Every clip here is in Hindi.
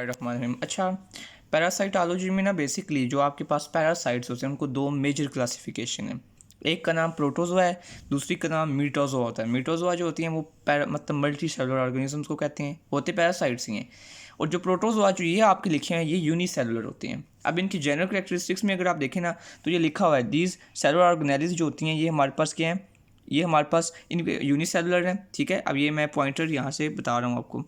रहमान। अच्छा, पैरासाइटोलॉजी में ना बेसिकली जो आपके पास पैरासाइट्स होते हैं उनको दो मेजर क्लासिफिकेशन है। एक का नाम प्रोटोजोआ है, दूसरी का नाम मीटोजोआ होता है। मीटोजोआ जो होती हैं वो मतलब मल्टी सेलुलर ऑर्गेनिजम्स को कहते हैं, होते पैरासाइट्स ही हैं। और जो प्रोटोजोआ जो ये आपके लिखे हैं ये यूनिसेलुलर होते हैं। अब इनकी जनरल कैरेक्टरिस्टिक्स में अगर आप देखें ना तो ये लिखा हुआ है दीज सेलुलर ऑर्गेनेल्स जो होती हैं ये हमारे पास क्या है, ये हमारे पास इन यूनिसेलुलर है। ठीक है, अब ये मैं पॉइंटर यहाँ से बता रहा हूँ आपको।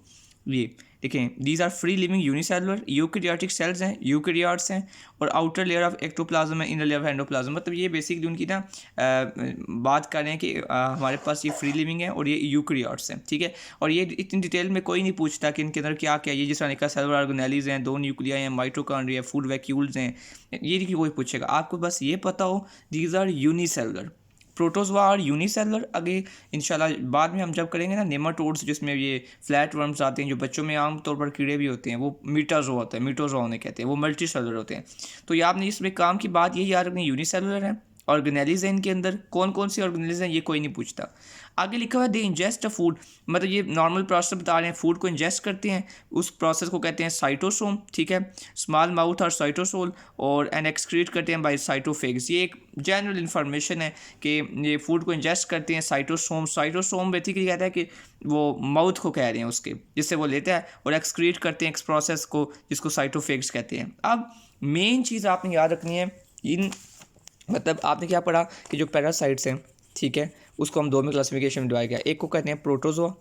ये देखें, these are free living unicellular eukaryotic cells हैं, यूकैरियोट्स हैं, और आउटर लेयर ऑफ एक्टोप्लाज्म है, इनर लेयर ऑफ एंडोप्लाज्म। मतलब ये बेसिकली उनकी ना बात कर रहे हैं कि हमारे पास ये फ्री लिविंग है और ये यूकैरियोट्स हैं। ठीक है, और ये इतनी डिटेल में कोई नहीं पूछता कि इनके अंदर क्या क्या है। ये जिस तरह का सेलुलर ऑर्गेनेल्स हैं, दो न्यूक्लिया हैं, माइटोकॉन्ड्रिया, फूड वैक्यूल्स हैं, ये कोई पूछेगा। आपको बस ये पता हो दीज आर यूनिसेलुलर। प्रोटोजोआ और यूनिसेलुलर आगे इंशाल्लाह बाद में हम जब करेंगे ना नेमाटोड्स जिसमें ये फ्लैट वर्म्स आते हैं जो बच्चों में आमतौर पर कीड़े भी होते हैं, वो मीटाजोआ होता है, मीटोजोआ उन्हें कहते हैं, वो मल्टी सेलुलर होते हैं। तो ये आपने इसमें काम की बात यही याद रखनी, यूनिसेलुलर है, ऑर्गेनेल्स हैं इनके अंदर, कौन कौन सी ऑर्गेनेल्स हैं ये कोई नहीं पूछता। आगे लिखा हुआ है दे इंजेस्ट अ फूड, मतलब ये नॉर्मल प्रोसेस बता रहे हैं, फूड को इंजेस्ट करते हैं, उस प्रोसेस को कहते हैं साइटोसोम। ठीक है, स्मॉल माउथ और साइटोसोल, और एंड एक्सक्रीट करते हैं बाय साइटोफेग्स। ये एक जनरल इन्फॉर्मेशन है कि ये फूड को इंजेस्ट करते हैं साइटोसोम। साइटोसोम बेसिकली कहता है कि वो माउथ को कह रहे हैं उसके, जिससे वो लेता है, और एक्सक्रीट करते हैं इस प्रोसेस को जिसको साइटोफेग्स कहते हैं। अब मेन चीज़ आपने याद रखनी है, इन मतलब आपने क्या पढ़ा कि जो पैरासाइट्स हैं, ठीक है, उसको हम दो में क्लासिफिकेशन में डिवाइड किया। एक को कहते हैं प्रोटोजोआ,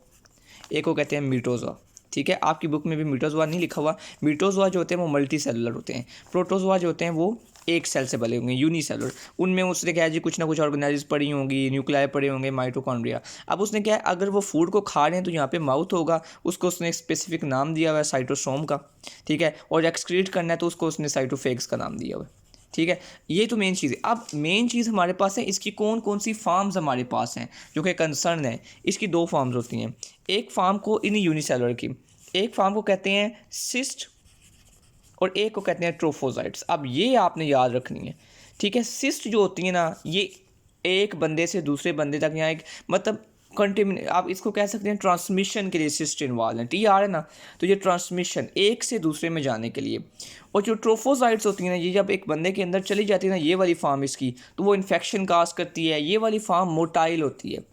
एक को कहते हैं मीटोजोआ। ठीक है, आपकी बुक में भी मीटोजोआ नहीं लिखा हुआ। मीटोजोआ जो होते हैं वो मल्टी सेलुलर होते हैं, प्रोटोजोआ जो होते हैं वो एक सेल से बने होंगे, यूनिसेलुलर। उनमें उसने क्या है जी, कुछ ना कुछ ऑर्गेनाइज पड़ी होंगी, न्यूक्लियाई पड़े होंगे, माइटोकॉन्ड्रिया। अब उसने क्या है, अगर वो फूड को खा रहे हैं तो यहाँ पे माउथ होगा, उसको उसने एक स्पेसिफिक नाम दिया हुआ है साइटोसोम का। ठीक है, और एक्सक्रीट करना है तो उसको उसने साइटोफेग्स का नाम दिया हुआ है। ठीक है, ये तो मेन चीज़ है। अब मेन चीज़ हमारे पास है इसकी कौन कौन सी फार्म्स हमारे पास हैं जो कि कंसर्न है। इसकी दो फार्म्स होती हैं, एक फार्म को इन यूनिसेलुलर की, एक फार्म को कहते हैं सिस्ट और एक को कहते हैं ट्रोफोजाइट्स। अब ये आपने याद रखनी है। ठीक है, सिस्ट जो होती है ना ये एक बंदे से दूसरे बंदे तक, यहाँ एक मतलब कंटिन्यू आप इसको कह सकते हैं ट्रांसमिशन के लिए सिस्ट इन्वॉल्व है। टी आ रहा है ना, तो ये ट्रांसमिशन एक से दूसरे में जाने के लिए। और जो ट्रोफोजाइट्स होती हैं ना, ये जब एक बंदे के अंदर चली जाती है ना, ये वाली फार्म इसकी, तो वो इन्फेक्शन काज करती है। ये वाली फार्म मोटाइल होती है।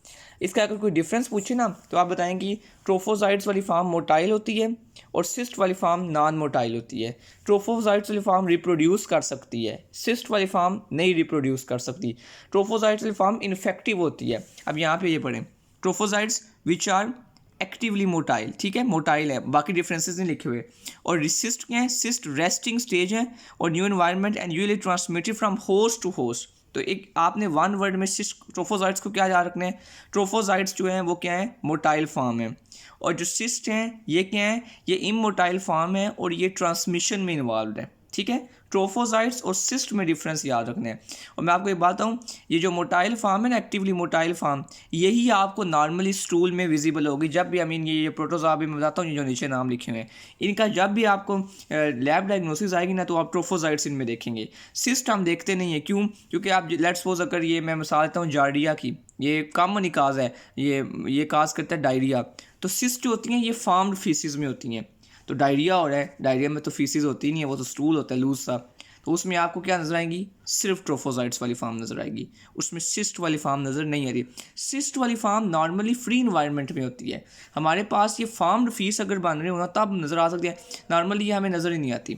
इसका अगर कोई डिफरेंस पूछे ना तो आप बताएंगे कि ट्रोफोजाइट्स वाली फार्म मोटाइल होती है और सिस्ट वाली फार्म नॉन मोटाइल होती है। ट्रोफोजाइट्स वाली फार्म रिप्रोड्यूस कर सकती है, सिस्ट वाली फार्म नहीं रिप्रोड्यूस कर सकती। ट्रोफोजाइट्स वाली फार्म इन्फेक्टिव होती है। अब यहाँ पे ये पढ़ें, ट्रोफोजाइट्स विच आर एक्टिवली मोटाइल। ठीक है, मोटाइल है, बाकी डिफरेंसेस नहीं लिखे हुए। और सिस्ट क्या है, सिस्ट रेस्टिंग स्टेज है और new environment and usually transmitted from host to host. तो एक आपने वन वर्ड में सिस्ट ट्रोफोजाइट्स को क्या याद रखना है, ट्रोफोजाइट्स जो हैं वो क्या है, मोटाइल फॉर्म है, और जो सिस्ट हैं ये क्या है, ये इमोटाइल फॉर्म है और ये ट्रांसमिशन में इन्वॉल्व है। ठीक है, ट्रोफोजाइट्स और सिस्ट में डिफरेंस याद रखना है। और मैं आपको एक बात बताऊँ, ये जो मोटाइल फार्म है ना, एक्टिवली मोटाइल फार्म, यही आपको नॉर्मली स्टूल में विजिबल होगी। जब भी आई मीन ये प्रोटोजोआ भी मैं बताता हूँ, जो नीचे नाम लिखे हुए हैं इनका, जब भी आपको लैब डायग्नोसिस आएगी ना तो आप ट्रोफोजाइट्स इनमें देखेंगे। सिस्ट हम देखते नहीं है, क्यों? क्योंकि आप लेट्स सपोज अगर ये मैं मिसाल देता हूँ जार्डिया की, ये कॉमन काज है, ये काज करता है डायरिया। तो सिस्ट जो होती हैं ये फार्म्ड फीसिस में होती हैं। तो डायरिया हो रहा है, डायरिया में तो फीसिस होती नहीं है, वो तो स्टूल होता है लूज सा। तो उसमें आपको क्या नज़र आएंगी, सिर्फ ट्रोफोजाइट्स वाली फार्म नज़र आएगी, उसमें सिस्ट वाली फार्म नज़र नहीं आ रही। सिस्ट वाली फार्म नॉर्मली फ्री इन्वायरमेंट में होती है। हमारे पास ये फार्म्ड फीस अगर बन रही हो ना तब नज़र आ सकती है, नॉर्मली ये हमें नज़र ही नहीं आती।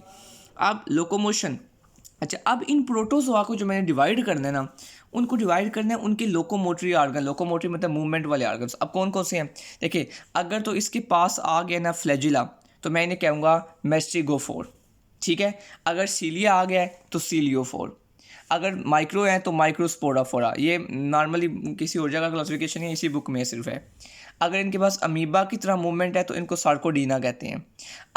अब लोकोमोशन, अच्छा, अब इन प्रोटोजोआ को जो मैंने डिवाइड करना है ना, उनको डिवाइड करना है उनके लोकोमोटरी आर्गन। लोकोमोटरी मतलब मूवमेंट वाले आर्गन्स। अब कौन कौन से हैं देखिए, अगर तो इसके पास आ गया ना फ्लैजिला तो मैं इन्हें कहूँगा मेस्टिगोफोर। ठीक है, अगर सीलिया आ गया है तो सीलियोफोर, अगर माइक्रो है तो माइक्रोस्पोराफोरा। ये नॉर्मली किसी और जगह क्लासिफिकेशन है, इसी बुक में सिर्फ है। अगर इनके पास अमीबा की तरह मूवमेंट है तो इनको सार्कोडीना कहते हैं।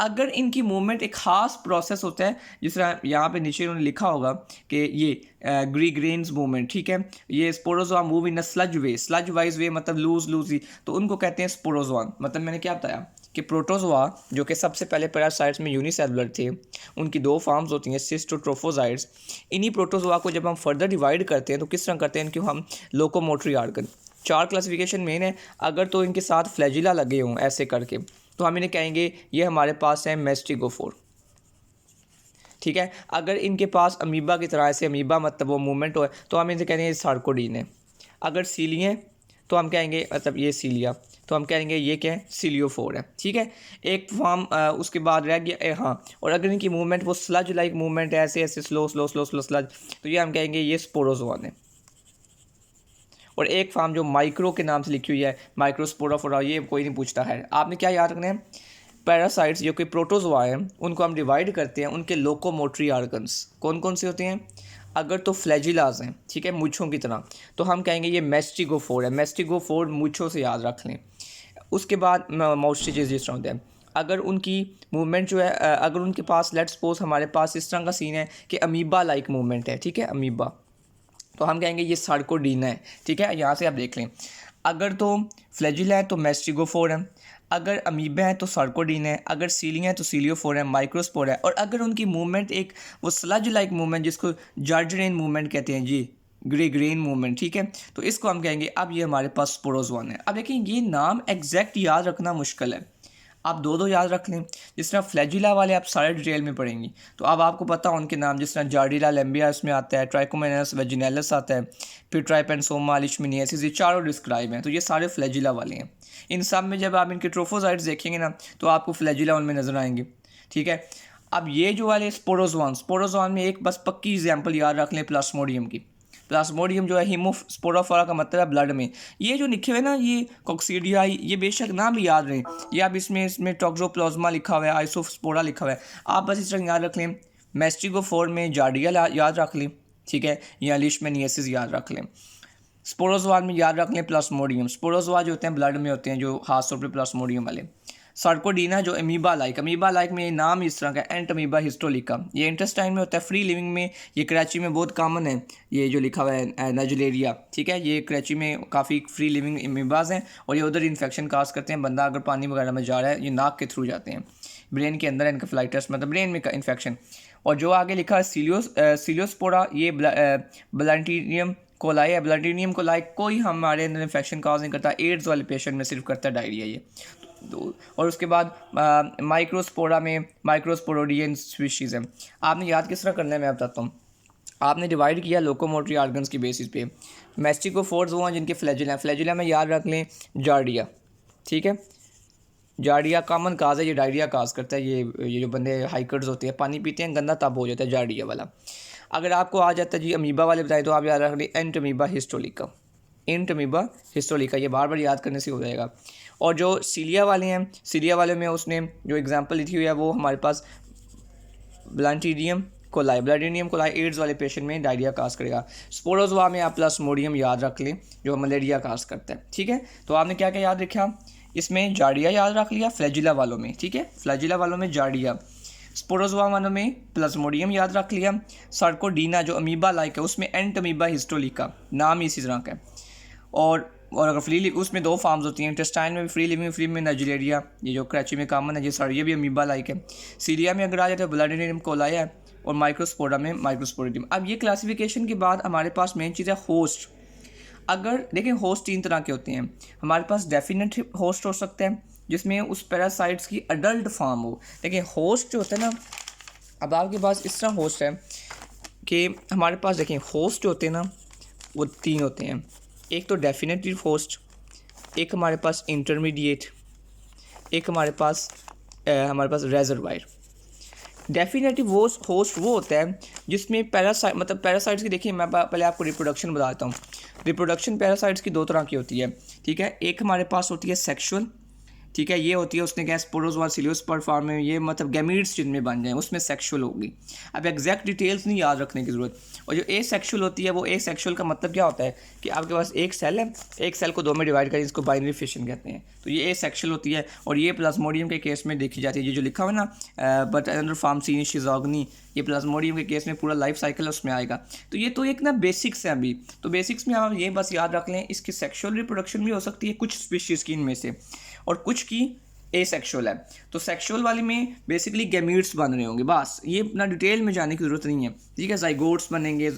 अगर इनकी मूवमेंट एक ख़ास प्रोसेस होता है, जिस तरह यहाँ पे नीचे उन्होंने लिखा होगा कि ये ग्रीग्रेन्स मूवमेंट। ठीक है, ये sporozoa move in a sludge way, sludge wise way मतलब लूज ही, तो उनको कहते हैं स्पोरोजोआ। मतलब मैंने क्या बताया कि प्रोटोजोआ जो कि सबसे पहले पैरासाइट्स में यूनिसेलुलर थे, उनकी दो फार्म्स होती हैं, सिस्ट और ट्रोफोजाइट्स। इन्हीं प्रोटोजोआ को जब हम फर्दर डिवाइड करते हैं तो किस तरह करते हैं, इनके हम लोकोमोटरी आर्गन। चार क्लासिफिकेशन मेन है। अगर तो इनके साथ फ्लैजिला लगे हों ऐसे करके, तो हम इन्हें कहेंगे ये हमारे पास है मैस्टिगोफोर। ठीक है, अगर इनके पास अमीबा की तरह से, अमीबा मतलब वो मूवमेंट हो, तो हम इनसे कहेंगे ये सार्कोडीन है। अगर सीलिए हैं तो हम कहेंगे, मतलब ये सीलिया, तो हम कहेंगे ये क्या है, सीलियोफोर है। ठीक है, एक फॉर्म उसके बाद रह गया हाँ, और अगर इनकी मूवमेंट वो स्लज लाइक मूवमेंट है, ऐसे ऐसे slow slow slow slow sludge, तो ये हम कहेंगे ये स्पोरोजोआन है। और एक फार्म जो माइक्रो के नाम से लिखी हुई है, माइक्रोस्पोराफोरा, ये कोई नहीं पूछता है। आपने क्या याद रखना है, पैरासाइट्स जो कि प्रोटोजोआ हैं उनको हम डिवाइड करते हैं उनके लोकोमोटरी ऑर्गन्स। कौन कौन से होते हैं, अगर तो फ्लैजिलाज हैं, ठीक है, मूंछों की तरह, तो हम कहेंगे ये मैस्टिगोफोर है। मैस्टिगोफोर मूंछों से याद रख लें। उसके बाद माउस्टिचेस जिस तरह होते हैं, अगर उनकी मूवमेंट जो है, अगर उनके पास लेट्स सपोज हमारे पास इस तरह का सीन है कि अमीबा लाइक मूवमेंट है, ठीक है, अमीबा, तो हम कहेंगे ये सार्कोडीना है। ठीक है, यहाँ से आप देख लें, अगर तो फ्लैजिला है तो मैस्टिगोफोर है, अगर अमीबा है तो सार्कोडीन है, अगर सीलिया है तो सीलियोफोर है, माइक्रोस्पोर है, और अगर उनकी मूवमेंट एक वो स्लज लाइक मूवमेंट जिसको जार्जरेन मूवमेंट कहते हैं जी, ग्रेन मूवमेंट, ठीक है, तो इसको हम कहेंगे अब ये हमारे पास स्पोरोजोन है। अब देखिए ये नाम एग्जैक्ट याद रखना मुश्किल है, आप दो दो याद रख लें। जिस तरह फ्लैजिला वाले आप सारे डिटेल में पढ़ेंगी, तो अब आपको पता हो उनके नाम, जिस तरह जार्डिला लेम्बिया इसमें आता है, ट्राइकोमेनस वेजिनेलिस आता है, फिर ट्राइपेनसोमा लिशमिनियसिस, ये चारों डिस्क्राइब हैं, तो ये सारे फ्लैजिला वाले हैं। इन सब में जब आप इनके ट्रोफोसाइट्स देखेंगे ना, तो आपको फ्लैजिला उनमें नजर आएंगे। ठीक है, अब ये जो वाले स्पोरोजोन में एक बस पक्की एग्जाम्पल याद रख लें, प्लास्मोडियम की। प्लाज्मोडियम जो है हीमोस्पोराफोरा का मतलब है ब्लड में। ये जो लिखे हुए ना, ये कॉक्सीडिया, ये बेशक नाम भी याद रहे, ये आप इसमें टॉक्सोप्लाज्मा लिखा हुआ है, आइसोस्पोरा लिखा हुआ है, आप बस इस तरह याद रख लें। मैस्टिगोफोर में जार्डिया याद रख लें, ठीक है, या लिशमेनियसिस याद रख लें। स्पोरोजोआ में याद रख लें प्लाज्मोडियम। स्पोरोजोआ जो होते हैं ब्लड में होते हैं, जो खास तौर पर प्लाज्मोडियम वाले। सार्कोडीना जो अमीबा लाइक में ये नाम इस तरह का, एंट अमीबा हिस्टोलिका, ये इंटेस्टाइन में होता है, फ्री लिविंग में, ये कराची में बहुत कॉमन है, ये जो लिखा हुआ है नाइजेरिया, ठीक है, ये कराची में काफ़ी फ्री लिविंग अमीबाज हैं, और ये उधर इन्फेक्शन काज करते हैं। बंदा अगर पानी वगैरह में जा रहा है, ये नाक के थ्रू जाते हैं, ब्रेन के अंदर इनकेफ्लाइटिस मतलब ब्रेन में इन्फेक्शन। और जो आगे लिखा है सीलियोस्पोरा, ये ब्लैंटीनियम कोलाई है। ब्लैंटीनियम कोलाई कोई हमारे अंदर इन्फेक्शन काज नहीं करता, एड्स वाले पेशेंट में सिर्फ करता है डायरिया ये। और उसके बाद माइक्रोस्पोरा में माइक्रोस्पोरोडियन स्पीशीज़ है। आपने याद किस तरह करना है, मैं बताता हूँ। आपने डिवाइड किया लोकोमोटरी ऑर्गन्स की बेसिस पे। मैस्टिगोफोर्स वो हैं जिनके फ्लैजिला हैं, फ्लैजिला में याद रख लें जार्डिया, ठीक है, जार्डिया कॉमन काज है, ये डायरिया काज करता है। ये जो बंदे हाइकर्स होते हैं, पानी पीते हैं, गंदा तब हो जाता है जार्डिया वाला। अगर आपको आ जाता है जी अमीबा वाले बताए, तो आप याद रख लें एंट अमीबा हिस्टोलिका, एंट अमीबा हिस्टोलिका, ये बार बार याद करने से हो जाएगा। और जो सीलिया वाले हैं, सीलिया वाले में उसने जो एग्जांपल लिखी हुई है वो हमारे पास ब्लैंटीनियम कोलाई एड्स वाले पेशेंट में डायरिया काज करेगा। स्पोरोजोआ में आप प्लाज्मोडियम याद रख लें जो मलेरिया काज करता है। ठीक है, तो आपने क्या क्या याद रखा, इसमें जार्डिया याद रख लिया फ्लैजिला वालों में, ठीक है, फ्लैजिला वालों में जार्डिया, स्पोरोजोआ वालों में प्लाज्मोडियम याद रख लिया। सार्कोडीना जो अमीबा लाइक है उसमें एंट अमीबा हिस्टोलिका, नाम ही इसी तरह का है। और अगर फ्री उसमें दो फार्म्स होती हैं, इंटेस्टाइन में भी फ्री में नाइजेरिया, ये जो कराची में कॉमन है, ये भी अमीबा लाइक है। सीरिया में अगर आ जाए तो ब्लैंटीनियम कोलाई है, और माइक्रोस्पोरा में माइक्रोस्पोरिडियम। अब ये क्लासिफिकेशन के बाद हमारे पास मेन चीज़ है होस्ट। अगर देखें होस्ट तीन तरह के होते हैं, हमारे पास डेफिनेट होस्ट हो सकता है जिसमें उस पैरासाइट्स की अडल्ट फॉर्म हो। देखिए होस्ट जो होता है ना, अब आपके पास इस तरह होस्ट है कि हमारे पास देखें होस्ट जो होते हैं ना वो तीन होते हैं, एक तो डेफिनेटिव होस्ट, एक हमारे पास इंटरमीडिएट, एक हमारे पास रेजरवायर। डेफिनेटिव होस्ट वो होता है जिसमें पैरासाइट्स की, देखिए मैं पहले आपको रिप्रोडक्शन बताता हूँ। रिप्रोडक्शन पैरासाइट्स की दो तरह की होती है, ठीक है, एक हमारे पास होती है सेक्सुअल, ठीक है, ये होती है उसने क्या स्पोरोजोआ सिलियोस्पोर फॉर्म में, ये मतलब गैमीट्स जिनमें बन जाए उसमें सेक्सुअल होगी। अब एग्जैक्ट डिटेल्स नहीं याद रखने की ज़रूरत। और जो ए सेक्सुअल होती है, वो ए सेक्सुअल का मतलब क्या होता है कि आपके पास एक सेल है, एक सेल को दो में डिवाइड करें, इसको बाइनरी फिशन कहते हैं, तो ये ए सेक्सुअल होती है। और ये प्लाज्मोडियम के केस में देखी जाती है, ये जो लिखा हुआ है ना बट अंडर फॉर्म सीनी शिजोगनी, ये प्लाज्मोडियम के केस में पूरा लाइफ साइकिल उसमें आएगा। तो ये तो एक ना बेसिक्स है अभी, तो बेसिक्स में आप ये बस याद रख लें, इसकी सेक्सुअल रिप्रोडक्शन भी हो सकती है कुछ स्पीशीज़ की इनमें से, और कुछ की ए सेक्शुअल है। तो सेक्शुअल वाले में बेसिकली गैमीट्स बन रहे होंगे, बस ये अपना डिटेल में जाने की ज़रूरत नहीं है, ठीक है, जाइगोट्स बनेंगे,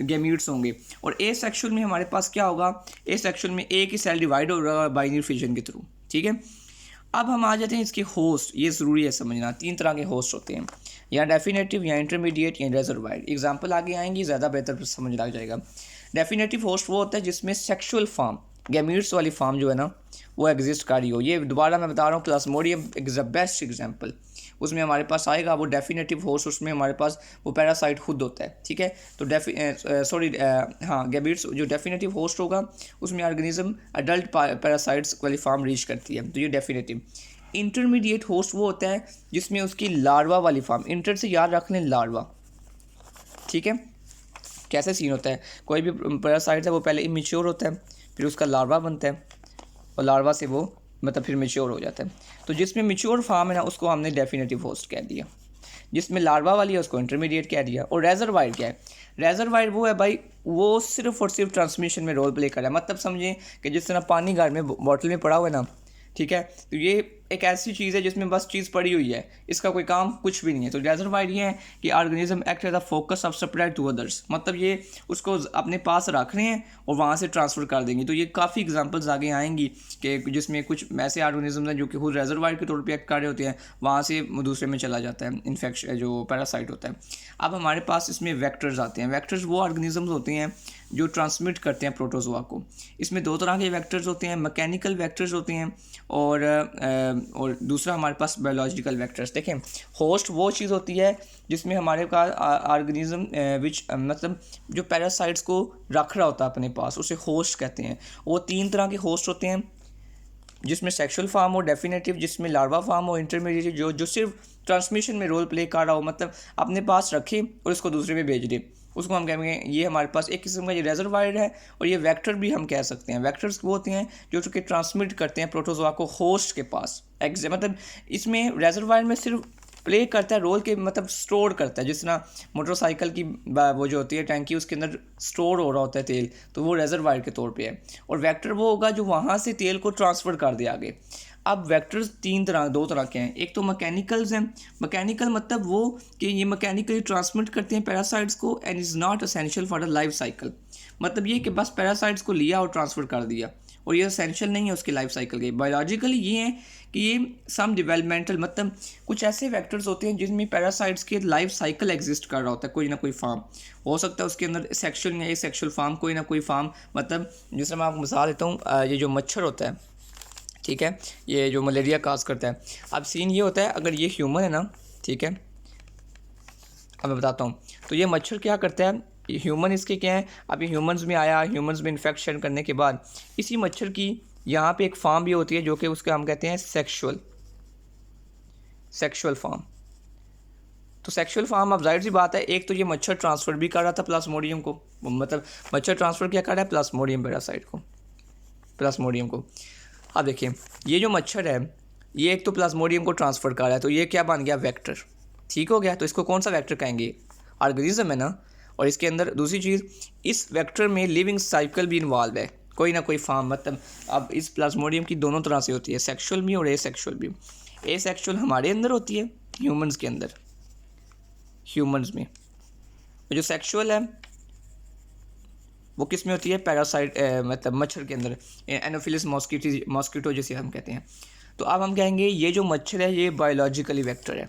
गैमीट्स होंगे। और ए सेक्शुअल में हमारे पास क्या होगा, ए सेक्शुअल में एक ही सेल डिवाइड हो रहा है बाइनरी फिजन के थ्रू, ठीक है। अब हम आ जाते हैं इसके होस्ट, ये ज़रूरी है समझना। 3 तरह के होस्ट होते हैं, या डेफिनेटिव, या इंटरमीडिएट, या रिजर्वायर्ड। एग्जांपल आगे आएंगी, ज़्यादा बेहतर समझ लग जाएगा। डेफिनेटिव होस्ट वो होता है जिसमें सेक्सुअल फॉर्म, गैमीट्स वाली फॉर्म जो है ना वो एग्जिस्ट कर रही हो। ये दोबारा मैं बता रहा हूँ, Plasmodium is the best example. उसमें हमारे पास आएगा वो डेफिनेटिव होस्ट, उसमें हमारे पास वो पैरासाइट खुद होता है, ठीक है। तो गैमीट्स जो डेफिनेटिव होस्ट होगा उसमें ऑर्गेनिज्म अडल्ट पैरासाइट्स वाली फॉर्म रीच करती है, तो ये डेफिनेटिव। इंटरमीडिएट होस्ट वो होता है जिसमें उसकी लार्वा वाली फॉर्म, इंटर से याद रख लें लार्वा, ठीक है। कैसे सीन होता है, कोई भी पैरासाइट है वो पहले इमेच्योर होता है, फिर उसका लार्वा बनता है, और लार्वा से वो मतलब फिर मेच्योर हो जाता है। तो जिसमें मेच्योर फॉर्म है ना उसको हमने डेफिनेटिव होस्ट कह दिया, जिसमें लार्वा वाली है उसको इंटरमीडिएट कह दिया। और रेजरवायर क्या है, रेजरवायर वो है भाई, वो सिर्फ और सिर्फ ट्रांसमिशन में रोल प्ले कर रहा है। मतलब समझिए कि जिस तरह पानी घर में बॉटल में पड़ा हुआ है ना, ठीक है, तो ये एक ऐसी चीज़ है जिसमें बस चीज़ पड़ी हुई है, इसका कोई काम कुछ भी नहीं है। तो रेजरवायर ये है कि organism act as a focus of supply to others, मतलब ये उसको अपने पास रख रहे हैं और वहाँ से ट्रांसफ़र कर देंगे। तो ये काफ़ी एग्जांपल्स आगे आएंगी कि जिसमें कुछ ऐसे ऑर्गेनिज्म हैं जो कि खुद रेजरवायर के तौर पर एक्ट कर रहे होते हैं, वहाँ से दूसरे में चला जाता है इन्फेक्शन, जो पैरासाइट होता है। अब हमारे पास इसमें वेक्टर्स आते हैं। वेक्टर्स वो ऑर्गेनिजम्स होते हैं जो ट्रांसमिट करते हैं प्रोटोजोआ को। इसमें 2 तरह के वेक्टर्स होते हैं, मैकेनिकल वेक्टर्स होते हैं और दूसरा हमारे पास बायोलॉजिकल वेक्टर्स। देखें, होस्ट वो चीज़ होती है जिसमें हमारे पास ऑर्गेनिज्म मतलब जो पैरासाइट्स को रख रहा होता है अपने पास, उसे होस्ट कहते हैं। वो 3 तरह के होस्ट होते हैं, जिसमें सेक्सुअल फार्म हो, डेफिनेटिव जिसमें लार्वा फार्म हो, इंटरमीडिएट जो सिर्फ ट्रांसमिशन में रोल प्ले कर रहा हो, मतलब अपने पास रखे और इसको दूसरे में भेज दे, उसको हम कहेंगे ये हमारे पास एक किस्म का ये रेजरवायर है। और ये वेक्टर भी हम कह सकते हैं। वेक्टर्स वो होते हैं जो कि ट्रांसमिट करते हैं प्रोटोजोआ को होस्ट के पास। मतलब इसमें रेजरवायर में सिर्फ प्ले करता है रोल के, मतलब स्टोर करता है। जिस तरह मोटरसाइकिल की वो जो होती है टैंकी, उसके अंदर स्टोर हो रहा होता है तेल, तो वो रेजरवायर के तौर पे है। और वेक्टर वो होगा जो वहाँ से तेल को ट्रांसफ़र कर दे आगे। अब वेक्टर्स 2 तरह के हैं। एक तो मैकेनिकल्स हैं। मैकेनिकल मतलब वो कि ये मैकेनिकली ट्रांसमिट करते हैं पैरासाइट्स को and is not essential for the life cycle. मतलब ये कि बस पैरासाइट्स को लिया और ट्रांसफ़र कर दिया, और ये असेंशियल नहीं है उसके लाइफ साइकिल के। बायोलॉजिकली ये है कि ये सम डेवलपमेंटल, मतलब कुछ ऐसे वेक्टर्स होते हैं जिनमें पैरासाइट्स के लाइफ साइकिल एग्जिस्ट कर रहा होता है। कोई ना कोई फार्म हो सकता है उसके अंदर सेक्शुअल या सेक्शुअल फार्म, कोई ना कोई फार्म। मतलब जैसे मैं आपको मिसाल देता हूँ, ये जो मच्छर होता है, ठीक है, ये जो मलेरिया काज करता है। अब सीन ये होता है, अगर ये ह्यूमन है ना, ठीक है, अब मैं बताता हूँ। तो ये मच्छर क्या करता है, ह्यूमन इसके क्या है, अभी ह्यूमंस में आया, ह्यूमंस में इन्फेक्शन करने के बाद इसी मच्छर की यहाँ पे एक फार्म भी होती है जो कि उसका हम कहते हैं सेक्शुअल फार्म। तो सेक्शुअल फार्म, अब जाहिर सी बात है, एक तो ये मच्छर ट्रांसफ़र भी कर रहा था प्लाज्मोडियम को, मतलब मच्छर ट्रांसफ़र क्या कर रहा है प्लाज्मोडियम पैरासाइट को, प्लाज्मोडियम को। अब देखिए, ये जो मच्छर है ये एक तो प्लाज्मोडियम को ट्रांसफ़र कर रहा है, तो ये क्या बन गया, वेक्टर। ठीक हो गया। तो इसको कौन सा वेक्टर कहेंगे, ऑर्गेनिज्म है ना। और इसके अंदर दूसरी चीज़, इस वेक्टर में लिविंग साइकिल भी इन्वॉल्व है, कोई ना कोई फार्म। मतलब अब इस प्लाज्मोडियम की दोनों तरह से होती है, सेक्शुअल भी और एसेक्शुअल भी। एसेक्शुअल हमारे अंदर होती है, ह्यूमंस के अंदर, ह्यूमंस में। जो सेक्शुअल है वो किस में होती है, पैरासाइट, मतलब मच्छर के अंदर, एनोफिलिस मॉस्किटो जिसे हम कहते हैं। तो अब हम कहेंगे ये जो मच्छर है ये बायोलॉजिकली वेक्टर है,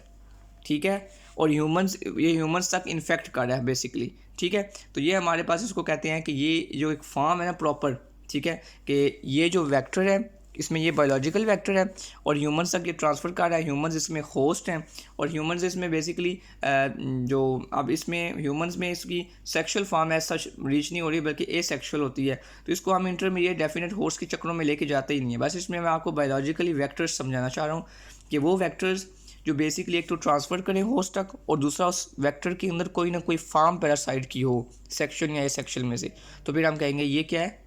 ठीक है, और ये ह्यूमंस तक इन्फेक्ट कर रहा है बेसिकली, ठीक है। तो ये हमारे पास इसको कहते हैं कि ये जो एक फॉर्म है ना प्रॉपर, ठीक है, कि ये जो वेक्टर है इसमें ये बायोलॉजिकल वेक्टर है और ह्यूमंस तक ये ट्रांसफ़र कर रहा है। ह्यूमंस इसमें होस्ट हैं और ह्यूमंस इसमें बेसिकली जो अब इसमें ह्यूमंस में इसकी सेक्शुअल फॉर्म है सच रीच नहीं हो रही, बल्कि एसेक्शुअल होती है। तो इसको हम इंटरमीडिएट डेफिनेट होस्ट के चक्रों में लेके जाते ही नहीं है। बस इसमें मैं आपको बायोलॉजिकली वेक्टर्स समझाना चाह रहा हूँ कि वो वेक्टर्स जो बेसिकली एक तो ट्रांसफ़र करें होस्ट तक, और दूसरा उस वेक्टर के अंदर कोई ना कोई फार्म पैरासाइट की हो सेक्शुअल या एसेक्शुअल में से, तो फिर हम कहेंगे ये क्या है,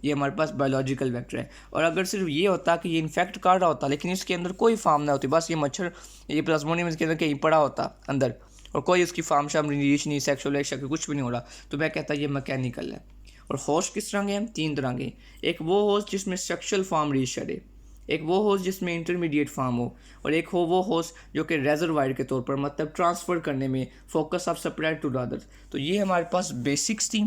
ये हमारे पास बायोलॉजिकल वेक्टर है। और अगर सिर्फ ये होता कि ये इन्फेक्ट कर रहा होता लेकिन इसके अंदर कोई फार्म ना होती, बस ये मच्छर, ये प्लाज्मोडियम इसके अंदर कहीं पड़ा होता अंदर और कोई उसकी फार्म शाम रीच नहीं, सेक्शुअल एक्शन कुछ भी नहीं हो रहा, तो मैं कहता ये मैकेनिकल है। और होस्ट किस तरह के हैं, 3 तरह के। एक वो होस्ट जिसमें सेक्शुअल फार्म रीच करे, एक वो होस्ट जिसमें इंटरमीडिएट फार्म हो, और एक हो वो होस्ट जो कि रेजरवायर के तौर पर मतलब ट्रांसफ़र करने में focus of supply to the others. तो ये हमारे पास बेसिक्स थी।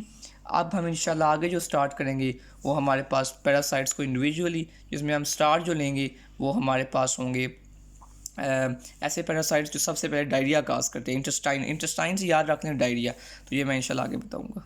अब हम इंशाल्लाह आगे जो स्टार्ट करेंगे वो हमारे पास पैरासाइट्स को इंडिविजुअली, जिसमें हम स्टार्ट जो लेंगे वो हमारे पास होंगे ऐसे पैरासाइट्स जो सबसे पहले डायरिया काज करते हैं, इंटेस्टाइन से याद रख लें डायरिया। तो ये मैं इंशाल्लाह आगे बताऊँगा।